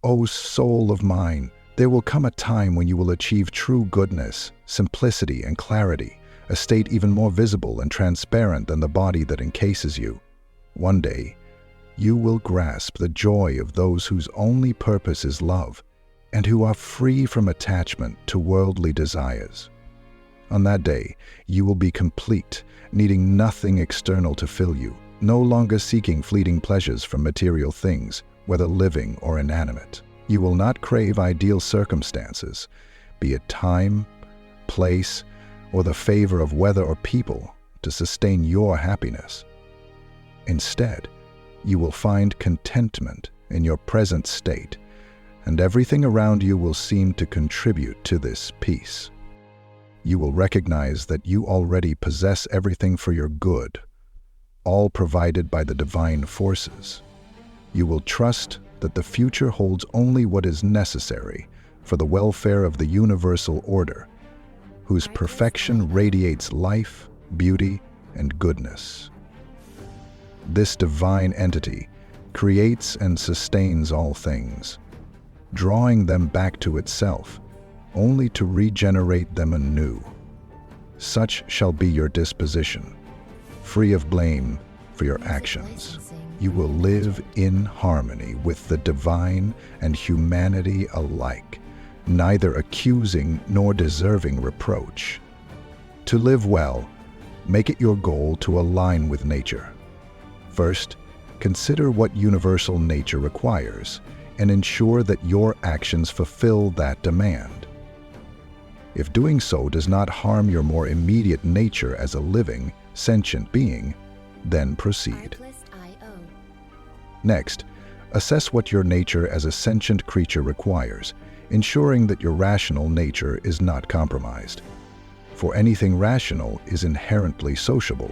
O soul of mine, there will come a time when you will achieve true goodness, simplicity, and clarity, a state even more visible and transparent than the body that encases you. One day, you will grasp the joy of those whose only purpose is love, and who are free from attachment to worldly desires. On that day, you will be complete, needing nothing external to fill you, no longer seeking fleeting pleasures from material things, whether living or inanimate. You will not crave ideal circumstances, be it time, place, or the favor of weather or people, to sustain your happiness. Instead, you will find contentment in your present state, and everything around you will seem to contribute to this peace. You will recognize that you already possess everything for your good, all provided by the divine forces. You will trust that the future holds only what is necessary for the welfare of the universal order, whose perfection radiates life, beauty, and goodness. This divine entity creates and sustains all things, drawing them back to itself, only to regenerate them anew. Such shall be your disposition, free of blame for your actions. You will live in harmony with the divine and humanity alike, neither accusing nor deserving reproach. To live well, make it your goal to align with nature. First, consider what universal nature requires and ensure that your actions fulfill that demand. If doing so does not harm your more immediate nature as a living, sentient being, then proceed. Next, assess what your nature as a sentient creature requires, ensuring that your rational nature is not compromised. For anything rational is inherently sociable,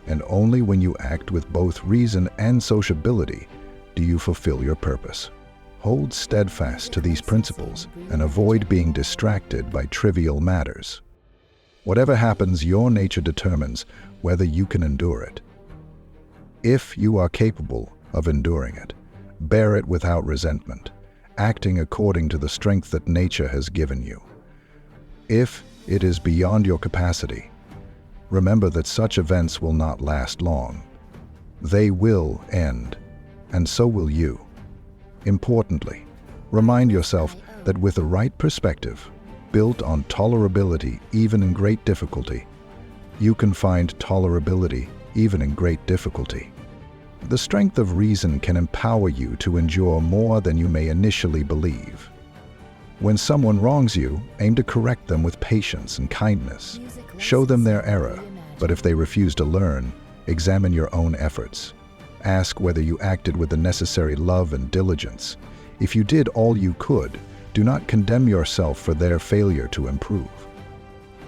and only when you act with both reason and sociability do you fulfill your purpose. Hold steadfast to these principles and avoid being distracted by trivial matters. Whatever happens, your nature determines whether you can endure it. If you are capable of enduring it, bear it without resentment, acting according to the strength that nature has given you. If it is beyond your capacity, remember that such events will not last long. They will end, and so will you. Importantly, remind yourself that with the right perspective, built on tolerability even in great difficulty, you can find tolerability even in great difficulty. The strength of reason can empower you to endure more than you may initially believe. When someone wrongs you, aim to correct them with patience and kindness. Show them their error, but if they refuse to learn, examine your own efforts. Ask whether you acted with the necessary love and diligence. If you did all you could, do not condemn yourself for their failure to improve.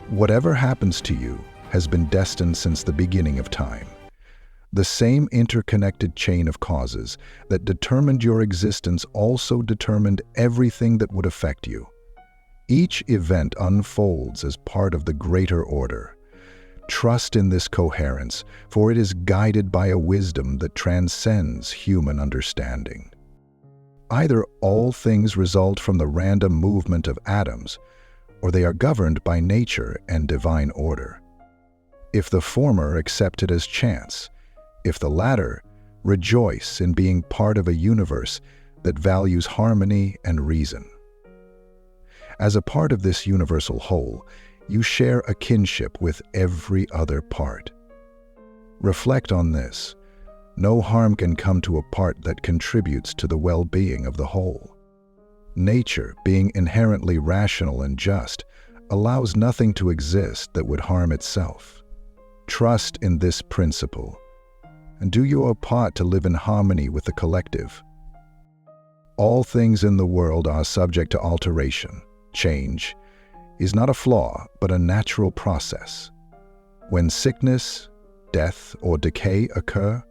Whatever happens to you has been destined since the beginning of time. The same interconnected chain of causes that determined your existence also determined everything that would affect you. Each event unfolds as part of the greater order. Trust in this coherence, for it is guided by a wisdom that transcends human understanding. Either all things result from the random movement of atoms, or they are governed by nature and divine order. If the former, accept it as chance. If the latter, rejoice in being part of a universe that values harmony and reason. As a part of this universal whole, you share a kinship with every other part. Reflect on this. No harm can come to a part that contributes to the well-being of the whole. Nature, being inherently rational and just, allows nothing to exist that would harm itself. Trust in this principle, and do your part to live in harmony with the collective. All things in the world are subject to alteration. Change is not a flaw, but a natural process. When sickness, death, or decay occur,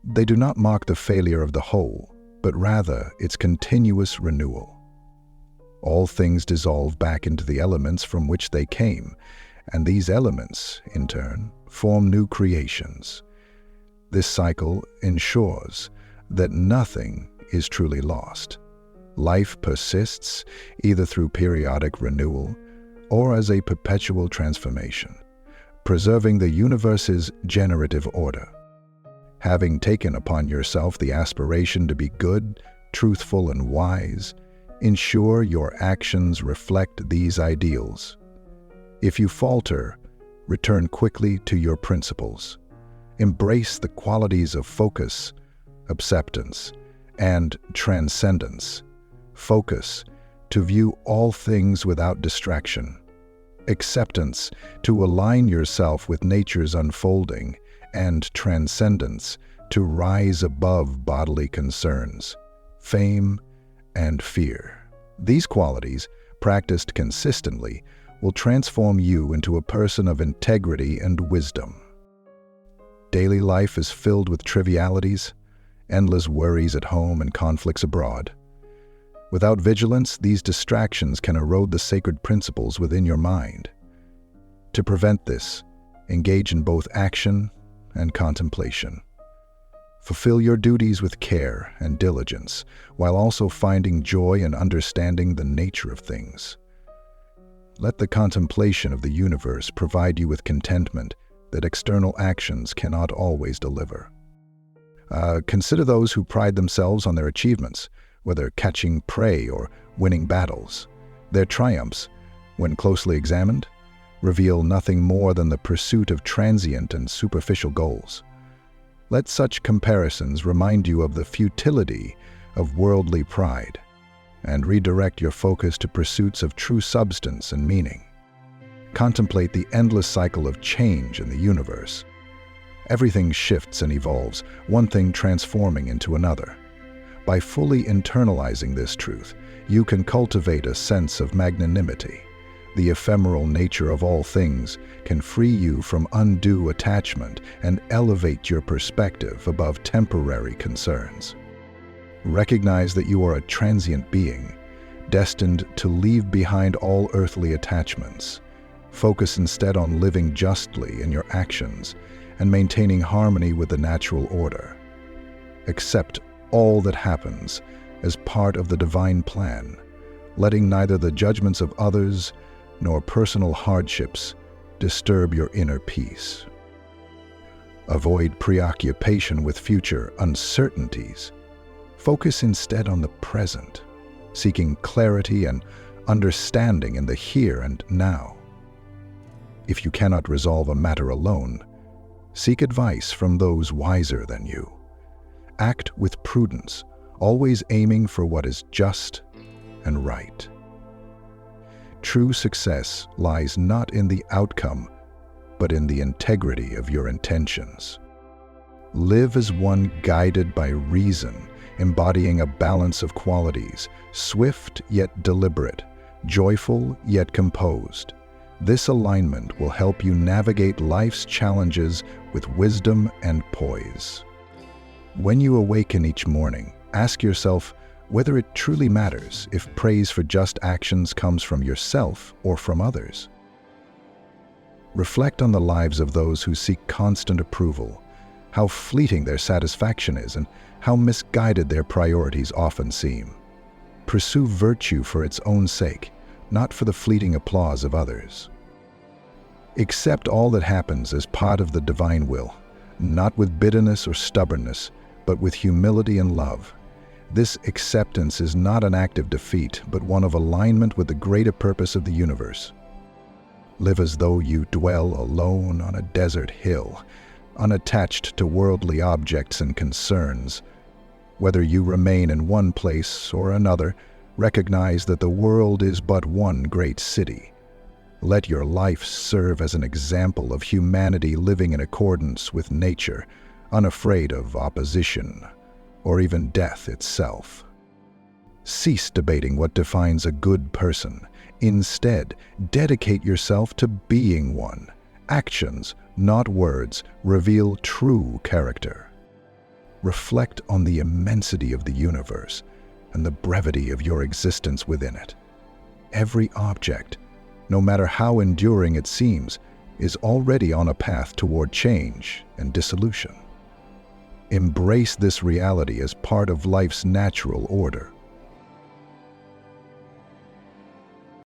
they do not mark the failure of the whole, but rather its continuous renewal. All things dissolve back into the elements from which they came, and these elements, in turn, form new creations. This cycle ensures that nothing is truly lost. Life persists either through periodic renewal or as a perpetual transformation, preserving the universe's generative order. Having taken upon yourself the aspiration to be good, truthful, and wise, ensure your actions reflect these ideals. If you falter, return quickly to your principles. Embrace the qualities of focus, acceptance, and transcendence. Focus, to view all things without distraction. Acceptance, to align yourself with nature's unfolding. And transcendence, to rise above bodily concerns, fame, and fear. These qualities, practiced consistently, will transform you into a person of integrity and wisdom. Daily life is filled with trivialities, endless worries at home and conflicts abroad. Without vigilance, these distractions can erode the sacred principles within your mind. To prevent this, engage in both action and contemplation. Fulfill your duties with care and diligence, while also finding joy in understanding the nature of things. Let the contemplation of the universe provide you with contentment that external actions cannot always deliver. Consider those who pride themselves on their achievements, whether catching prey or winning battles. Their triumphs, when closely examined, reveal nothing more than the pursuit of transient and superficial goals. Let such comparisons remind you of the futility of worldly pride, and redirect your focus to pursuits of true substance and meaning. Contemplate the endless cycle of change in the universe. Everything shifts and evolves, one thing transforming into another. By fully internalizing this truth, you can cultivate a sense of magnanimity. The ephemeral nature of all things can free you from undue attachment and elevate your perspective above temporary concerns. Recognize that you are a transient being, destined to leave behind all earthly attachments. Focus instead on living justly in your actions and maintaining harmony with the natural order. Accept all that happens as part of the divine plan, letting neither the judgments of others nor personal hardships disturb your inner peace. Avoid preoccupation with future uncertainties. Focus instead on the present, seeking clarity and understanding in the here and now. If you cannot resolve a matter alone, seek advice from those wiser than you. Act with prudence, always aiming for what is just and right. True success lies not in the outcome, but in the integrity of your intentions. Live as one guided by reason, embodying a balance of qualities, swift yet deliberate, joyful yet composed. This alignment will help you navigate life's challenges with wisdom and poise. When you awaken each morning, ask yourself whether it truly matters if praise for just actions comes from yourself or from others. Reflect on the lives of those who seek constant approval, how fleeting their satisfaction is, and how misguided their priorities often seem. Pursue virtue for its own sake, not for the fleeting applause of others. Accept all that happens as part of the divine will, not with bitterness or stubbornness, but with humility and love. This acceptance is not an act of defeat, but one of alignment with the greater purpose of the universe. Live as though you dwell alone on a desert hill, unattached to worldly objects and concerns. Whether you remain in one place or another, recognize that the world is but one great city. Let your life serve as an example of humanity living in accordance with nature, unafraid of opposition or even death itself. Cease debating what defines a good person. Instead, dedicate yourself to being one. Actions, not words, reveal true character. Reflect on the immensity of the universe and the brevity of your existence within it. Every object, no matter how enduring it seems, is already on a path toward change and dissolution. Embrace this reality as part of life's natural order.